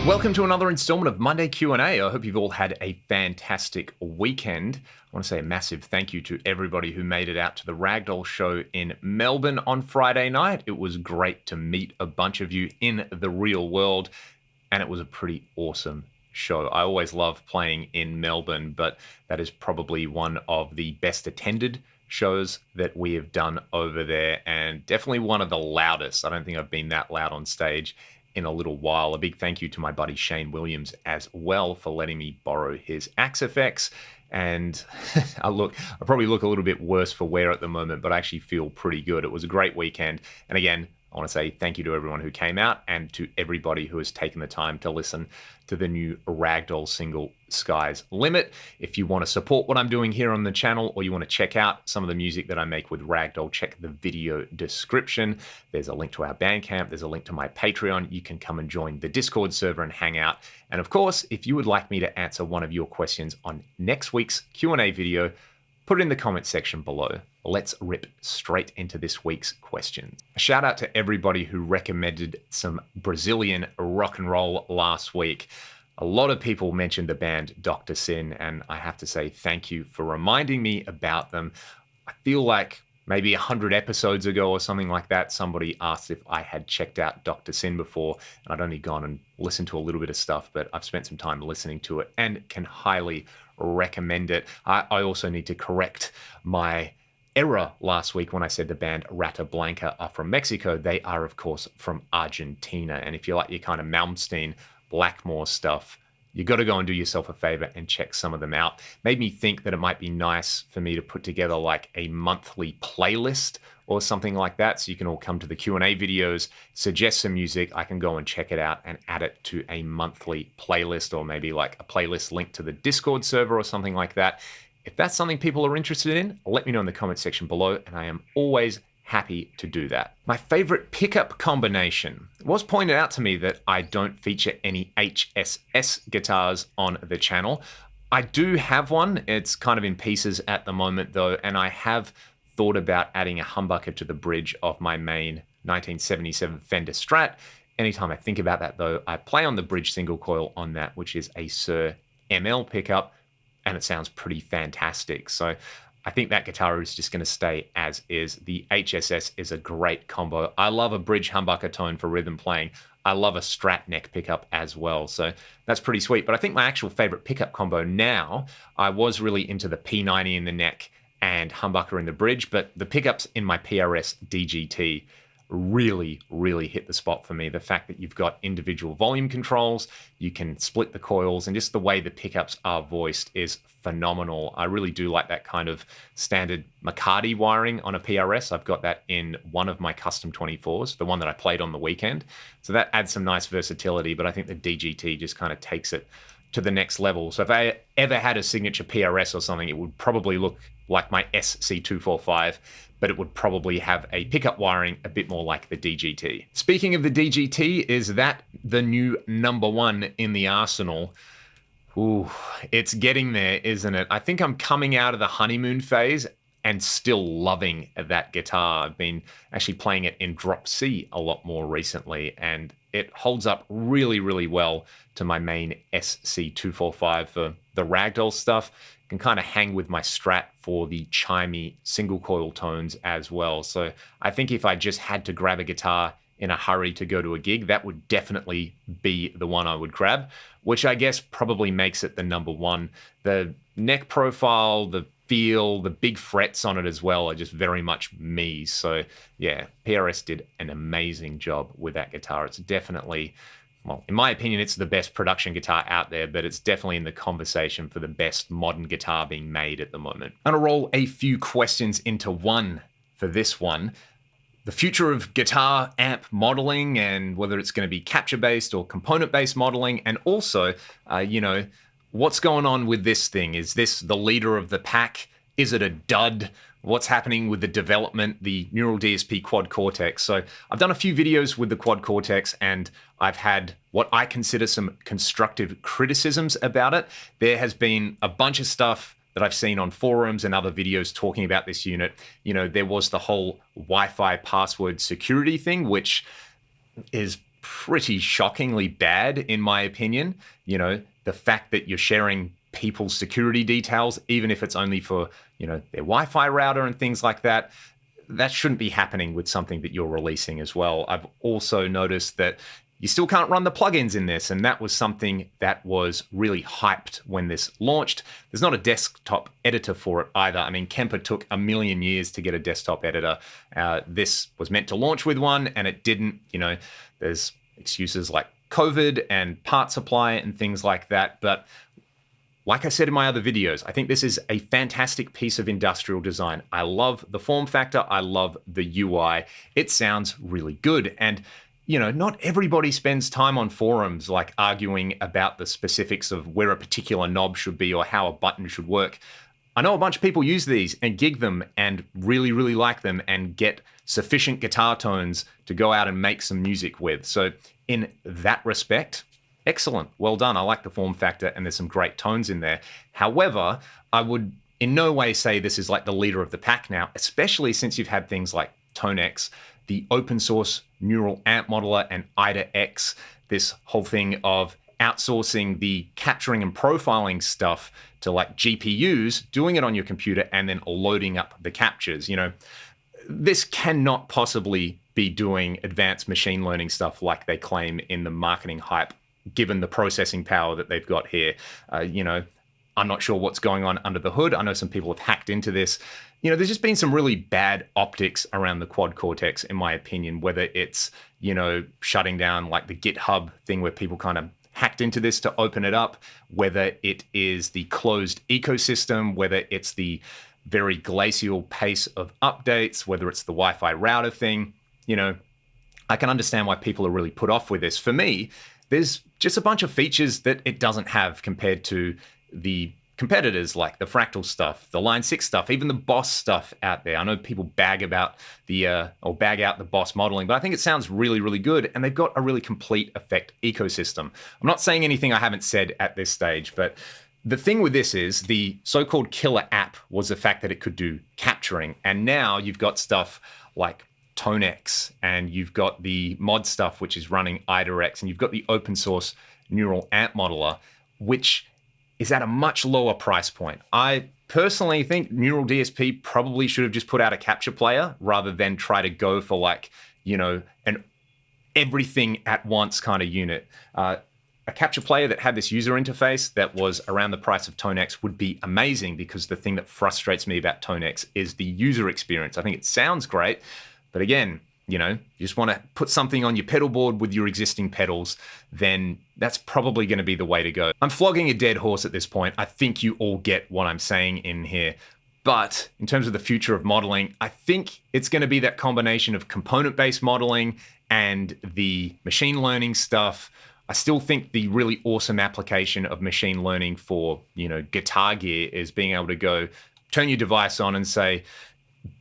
Welcome to another installment of Monday Q&A. I hope you've all had a fantastic weekend. I want to say a massive thank you to everybody who made it out to the Ragdoll show in Melbourne on Friday night. It was great to meet a bunch of you in the real world, and it was a pretty awesome show. I always love playing in Melbourne, but that is probably one of the best attended shows that we have done over there, and definitely one of the loudest. I don't think I've been that loud on stage in a little while. A big thank you to my buddy Shane Williams as well for letting me borrow his Axe effects. And I probably look a little bit worse for wear at the moment, but I actually feel pretty good. It was a great weekend. And again, I want to say thank you to everyone who came out and to everybody who has taken the time to listen to the new Ragdoll single, Sky's Limit. If you want to support what I'm doing here on the channel, or you want to check out some of the music that I make with Ragdoll, check the video description. There's a link to our Bandcamp. There's a link to my Patreon. You can come and join the Discord server and hang out. And of course, if you would like me to answer one of your questions on next week's Q&A video, put it in the comment section below. Let's rip straight into this week's questions. A shout out to everybody who recommended some Brazilian rock and roll last week. A lot of people mentioned the band Dr. Sin, and I have to say thank you for reminding me about them. I feel like maybe 100 episodes ago or something like that, somebody asked if I had checked out Dr. Sin before, and I'd only gone and listened to a little bit of stuff, but I've spent some time listening to it and can highly recommend it. I also need to correct my error last week when I said the band Rata Blanca are from Mexico. They are, of course, from Argentina. And if you like your kind of Malmsteen, Blackmore stuff, you got to go and do yourself a favor and check some of them out. Made me think that it might be nice for me to put together like a monthly playlist or something like that, so you can all come to the Q&A videos, suggest some music, I can go and check it out and add it to a monthly playlist, or maybe like a playlist linked to the Discord server or something like that. If that's something people are interested in, let me know in the comment section below, and I am always happy to do that. My favorite pickup combination. It was pointed out to me that I don't feature any HSS guitars on the channel. I do have one. It's kind of in pieces at the moment though, and I have thought about adding a humbucker to the bridge of my main 1977 Fender Strat. Anytime I think about that though, I play on the bridge single coil on that, which is a Sir ML pickup, and it sounds pretty fantastic. So I think that guitar is just going to stay as is. The HSS is a great combo. I love a bridge humbucker tone for rhythm playing. I love a Strat neck pickup as well. So that's pretty sweet. But I think my actual favorite pickup combo now, I was really into the P90 in the neck and humbucker in the bridge, but the pickups in my PRS DGT really hit the spot for me. The fact that you've got individual volume controls, you can split the coils, and just the way the pickups are voiced is phenomenal. I really do like that kind of standard McCarty wiring on a PRS. I've got that in one of my custom 24s, the one that I played on the weekend. So that adds some nice versatility, but I think the DGT just kind of takes it to the next level. So if I ever had a signature PRS or something, it would probably look like my SC245, but it would probably have a pickup wiring a bit more like the DGT. Speaking of the DGT, is that the new number one in the arsenal? Ooh, it's getting there, isn't it? I think I'm coming out of the honeymoon phase and still loving that guitar. I've been actually playing it in drop C a lot more recently, and it holds up really well to my main SC245 for the Ragdoll stuff. Can kind of hang with my Strat for the chimey single coil tones as well. So I think if I just had to grab a guitar in a hurry to go to a gig, that would definitely be the one I would grab, which I guess probably makes it the number one. The neck profile, the feel, the big frets on it as well are just very much me. So yeah, PRS did an amazing job with that guitar. It's definitely, well, in my opinion, it's the best production guitar out there, but it's definitely in the conversation for the best modern guitar being made at the moment. I'm gonna roll a few questions into one for this one. The future of guitar amp modeling, and whether it's going to be capture-based or component-based modeling, and also, what's going on with this thing? Is this the leader of the pack? Is it a dud? What's happening with the development, the Neural DSP Quad Cortex? So I've done a few videos with the Quad Cortex, and I've had what I consider some constructive criticisms about it. There has been a bunch of stuff that I've seen on forums and other videos talking about this unit. There was the whole Wi-Fi password security thing, which is pretty shockingly bad, in my opinion. You know, the fact that you're sharing people's security details, even if it's only for, you know, their Wi-Fi router and things like that, that shouldn't be happening with something that you're releasing as well. I've also noticed that you still can't run the plugins in this, and that was something that was really hyped when this launched. There's not a desktop editor for it either. I mean, Kemper took a million years to get a desktop editor. This was meant to launch with one, and it didn't. You know, there's excuses like COVID and part supply and things like that, but like I said in my other videos, I think this is a fantastic piece of industrial design. I love the form factor. I love the UI. It sounds really good. And, you know, not everybody spends time on forums like arguing about the specifics of where a particular knob should be or how a button should work. I know a bunch of people use these and gig them and really, really like them and get sufficient guitar tones to go out and make some music with. So in that respect, excellent. Well done. I like the form factor and there's some great tones in there. However, I would in no way say this is like the leader of the pack now, especially since you've had things like ToneX, the open source neural amp modeler, and IDA-X, this whole thing of outsourcing the capturing and profiling stuff to like GPUs, doing it on your computer and then loading up the captures. You know, this cannot possibly be doing advanced machine learning stuff like they claim in the marketing hype, given the processing power that they've got here. You know, I'm not sure what's going on under the hood. I know some people have hacked into this. You know, there's just been some really bad optics around the Quad Cortex, in my opinion, whether it's, you know, shutting down like the GitHub thing where people kind of hacked into this to open it up, whether it is the closed ecosystem, whether it's the very glacial pace of updates, whether it's the Wi-Fi router thing. You know, I can understand why people are really put off with this. For me, there's just a bunch of features that it doesn't have compared to the competitors like the Fractal stuff, the Line 6 stuff, even the Boss stuff out there. I know people bag about or bag out the Boss modeling, but I think it sounds really, really good. And they've got a really complete effect ecosystem. I'm not saying anything I haven't said at this stage, but the thing with this is the so-called killer app was the fact that it could do capturing. And now you've got stuff like ToneX, and you've got the mod stuff, which is running IDA-X, and you've got the open source neural amp modeler, which is at a much lower price point. I personally think Neural DSP probably should have just put out a capture player rather than try to go for like, you know, an everything at once kind of unit. A capture player that had this user interface that was around the price of ToneX would be amazing, because the thing that frustrates me about ToneX is the user experience. I think it sounds great, but again, you know, you just want to put something on your pedal board with your existing pedals, then that's probably going to be the way to go. I'm flogging a dead horse at this point. I think you all get what I'm saying in here. But in terms of the future of modeling, I think it's going to be that combination of component-based modeling and the machine learning stuff. I still think the really awesome application of machine learning for, you know, guitar gear is being able to go turn your device on and say,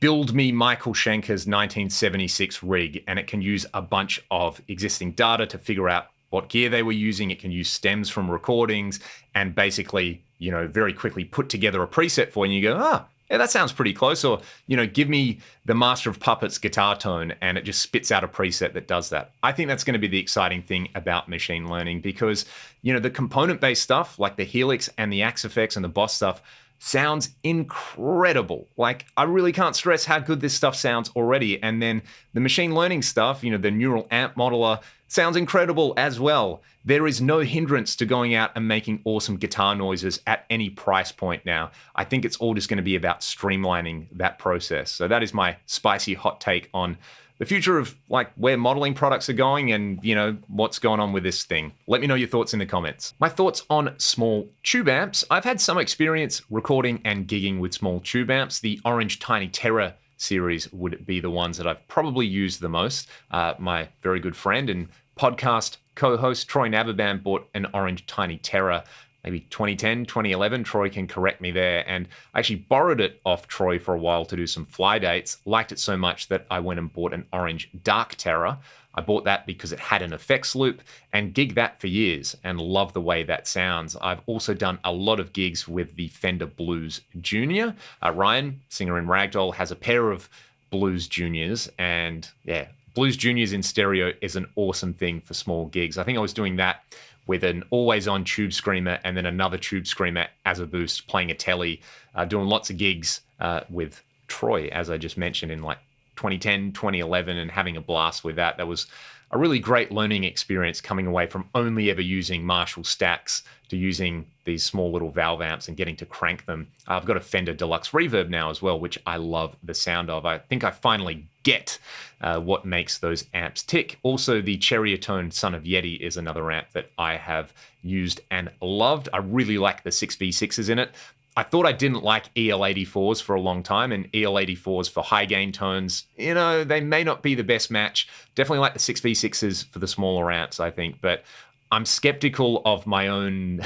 build me Michael Schenker's 1976 rig, and it can use a bunch of existing data to figure out what gear they were using. It can use stems from recordings and basically, you know, very quickly put together a preset for you. And you go, ah, yeah, that sounds pretty close. Or, you know, give me the Master of Puppets guitar tone, and it just spits out a preset that does that. I think that's going to be the exciting thing about machine learning, because, you know, the component-based stuff like the Helix and the Axe effects and the Boss stuff sounds incredible. Like, I really can't stress how good this stuff sounds already. And then the machine learning stuff, you know, the neural amp modeler sounds incredible as well. There is no hindrance to going out and making awesome guitar noises at any price point now. I think it's all just going to be about streamlining that process. So that is my spicy hot take on the future of like where modeling products are going and, you know, what's going on with this thing. Let me know your thoughts in the comments. My thoughts on small tube amps. I've had some experience recording and gigging with small tube amps. The Orange Tiny Terror series would be the ones that I've probably used the most. My very good friend and podcast co-host Troy Naberband bought an Orange Tiny Terror maybe 2010, 2011. Troy can correct me there. And I actually borrowed it off Troy for a while to do some fly dates. Liked it so much that I went and bought an Orange Dark Terror. I bought that because it had an effects loop and gigged that for years and love the way that sounds. I've also done a lot of gigs with the Fender Blues Junior. Ryan, singer in Ragdoll, has a pair of Blues Juniors, and yeah, Blues Juniors in stereo is an awesome thing for small gigs. I think I was doing that with an always-on tube screamer and then another tube screamer as a boost, playing a telly, doing lots of gigs with Troy, as I just mentioned, in like 2010, 2011, and having a blast with that. That was a really great learning experience, coming away from only ever using Marshall stacks to using these small little valve amps and getting to crank them. I've got a Fender Deluxe Reverb now as well, which I love the sound of. I think I finally get what makes those amps tick. Also, the Cherryatone Son of Yeti is another amp that I have used and loved. I really like the 6v6s in it. I thought I didn't like EL84s for a long time, and EL84s for high gain tones, they may not be the best match. Definitely like the 6v6s for the smaller amps, I think, but I'm skeptical of my own,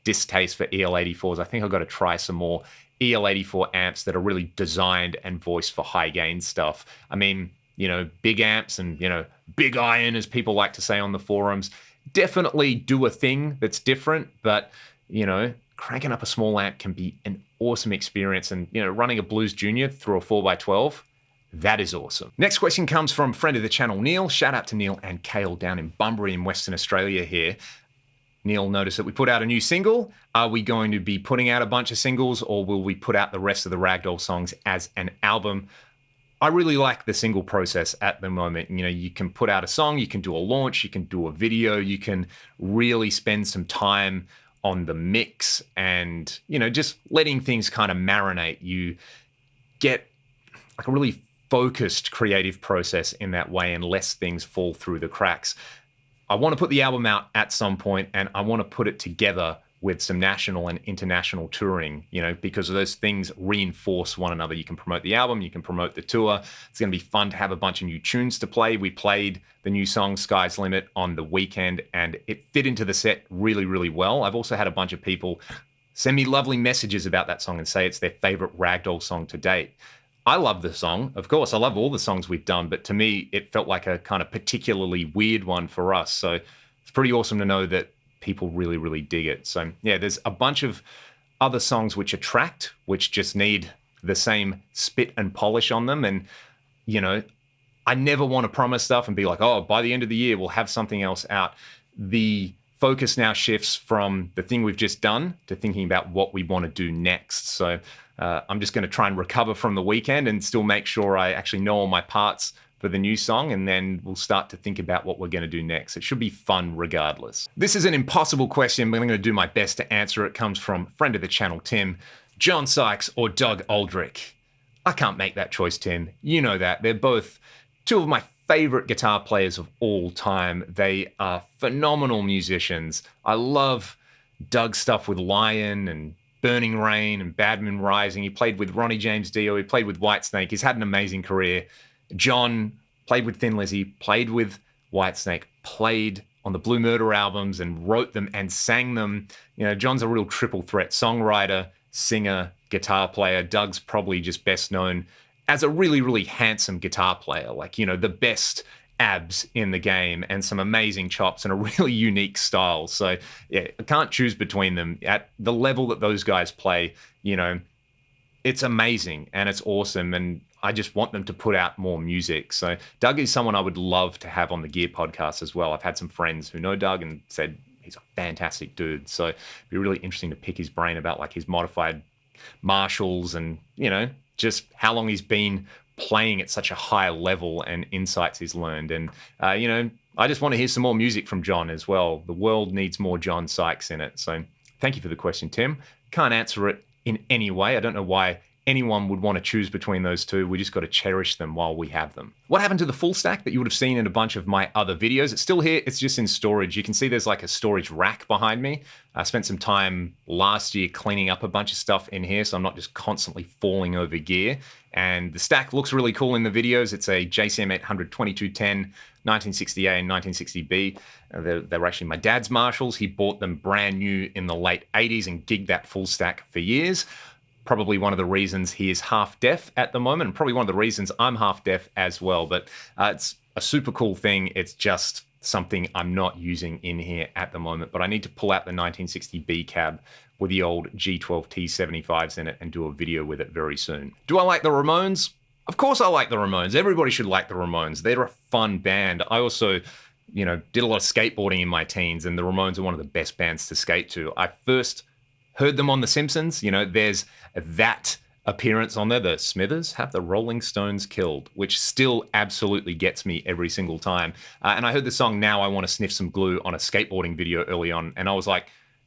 distaste for EL84s. I think I've got to try some more EL84 amps that are really designed and voiced for high gain stuff. I mean, big amps and, big iron, as people like to say on the forums, definitely do a thing that's different, but, cranking up a small amp can be an awesome experience. And, running a Blues Junior through a 4x12, that is awesome. Next question comes from friend of the channel, Neil. Shout out to Neil and Kale down in Bunbury in Western Australia here. Neil noticed that we put out a new single. Are we going to be putting out a bunch of singles, or will we put out the rest of the Ragdoll songs as an album? I really like the single process at the moment. You can put out a song, you can do a launch, you can do a video, you can really spend some time on the mix and, just letting things kind of marinate. You get like a really focused creative process in that way, and less things fall through the cracks. I want to put the album out at some point, and I want to put it together with some national and international touring, because those things reinforce one another. You can promote the album, you can promote the tour. It's going to be fun to have a bunch of new tunes to play. We played the new song Sky's Limit on the weekend, and it fit into the set really, really well. I've also had a bunch of people send me lovely messages about that song and say it's their favorite Ragdoll song to date. I love the song, of course. I love all the songs we've done, but to me, it felt like a kind of particularly weird one for us. So it's pretty awesome to know that people really, really dig it. So yeah, there's a bunch of other songs which attract, which just need the same spit and polish on them. And, I never want to promise stuff and be like, oh, by the end of the year, we'll have something else out. The focus now shifts from the thing we've just done to thinking about what we want to do next. So I'm just going to try and recover from the weekend and still make sure I actually know all my parts for the new song, and then we'll start to think about what we're going to do next. It should be fun regardless. This is an impossible question, but I'm going to do my best to answer it. It comes from friend of the channel, Tim. John Sykes or Doug Aldrich? I can't make that choice, Tim. You know that. They're both two of my favorite guitar players of all time. They are phenomenal musicians. I love Doug's stuff with Lion and Burning Rain and Bad Moon Rising. He played with Ronnie James Dio. He played with Whitesnake. He's had an amazing career. John played with Thin Lizzy, played with Whitesnake, played on the Blue Murder albums and wrote them and sang them. John's a real triple threat songwriter, singer, guitar player. Doug's probably just best known as a really, really handsome guitar player, like, the best abs in the game and some amazing chops and a really unique style. So yeah, I can't choose between them. At the level that those guys play, it's amazing and it's awesome. And I just want them to put out more music. So Doug is someone I would love to have on the Gear podcast as well. I've had some friends who know Doug and said he's a fantastic dude. So it'd be really interesting to pick his brain about like his modified Marshalls and, just how long he's been playing at such a high level and insights he's learned. And, I just want to hear some more music from John as well. The world needs more John Sykes in it. So thank you for the question, Tim. Can't answer it in any way. I don't know why anyone would want to choose between those two. We just got to cherish them while we have them. What happened to the full stack that you would have seen in a bunch of my other videos? It's still here. It's just in storage. You can see there's like a storage rack behind me. I spent some time last year cleaning up a bunch of stuff in here, so I'm not just constantly falling over gear. And the stack looks really cool in the videos. It's a JCM 800 2210, 1960A and 1960B. They were actually my dad's Marshalls. He bought them brand new in the late 80s and gigged that full stack for years. Probably one of the reasons he is half deaf at the moment, and probably one of the reasons I'm half deaf as well. But it's a super cool thing. It's just something I'm not using in here at the moment. But I need to pull out the 1960B cab with the old G12 T75s in it and do a video with it very soon. Do I like the Ramones? Of course I like the Ramones. Everybody should like the Ramones. They're a fun band. I also, did a lot of skateboarding in my teens, and the Ramones are one of the best bands to skate to. I first heard them on The Simpsons. There's that appearance on there, the Smithers have the Rolling Stones killed, which still absolutely gets me every single time. And I heard the song Now I Want to Sniff Some Glue on a skateboarding video early on, and I was like,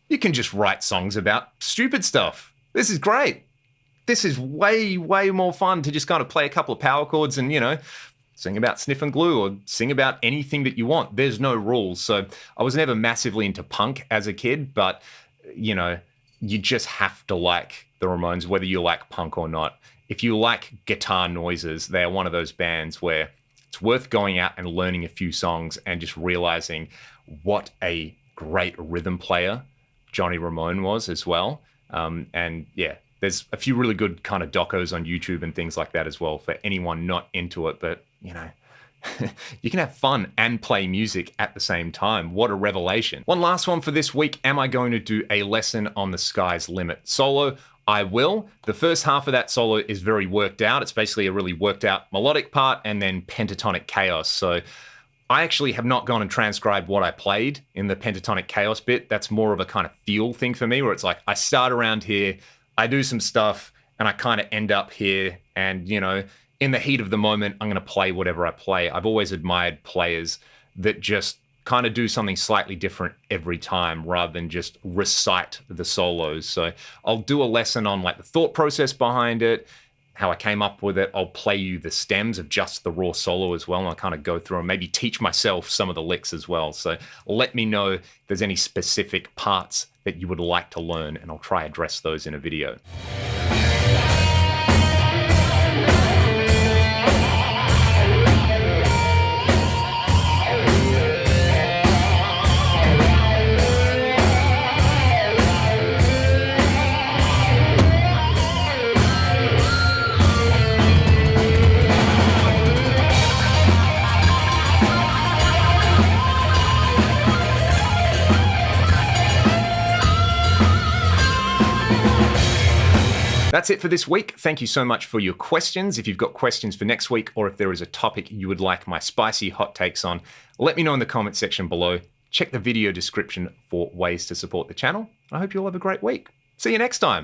you can just write songs about stupid stuff. This is great. This is way, way more fun to just kind of play a couple of power chords and, sing about sniffing glue or sing about anything that you want. There's no rules. So I was never massively into punk as a kid, but, you just have to like the Ramones, whether you like punk or not. If you like guitar noises, they're one of those bands where it's worth going out and learning a few songs and just realizing what a great rhythm player Johnny Ramone was as well. And yeah, there's a few really good kind of docos on YouTube and things like that as well for anyone not into it. But, you can have fun and play music at the same time. What a revelation. One last one for this week. Am I going to do a lesson on the Sky's Limit solo? I will. The first half of that solo is very worked out. It's basically a really worked out melodic part and then pentatonic chaos. So I actually have not gone and transcribed what I played in the pentatonic chaos bit. That's more of a kind of feel thing for me, where it's like I start around here, I do some stuff, and I kind of end up here. And, in the heat of the moment, I'm going to play whatever I play. I've always admired players that just kind of do something slightly different every time rather than just recite the solos. So I'll do a lesson on like the thought process behind it, how I came up with it. I'll play you the stems of just the raw solo as well, and I'll kind of go through and maybe teach myself some of the licks as well. So let me know if there's any specific parts that you would like to learn, and I'll try address those in a video. That's it for this week. Thank you so much for your questions. If you've got questions for next week, or if there is a topic you would like my spicy hot takes on, let me know in the comment section below. Check the video description for ways to support the channel. I hope you'll have a great week. See you next time.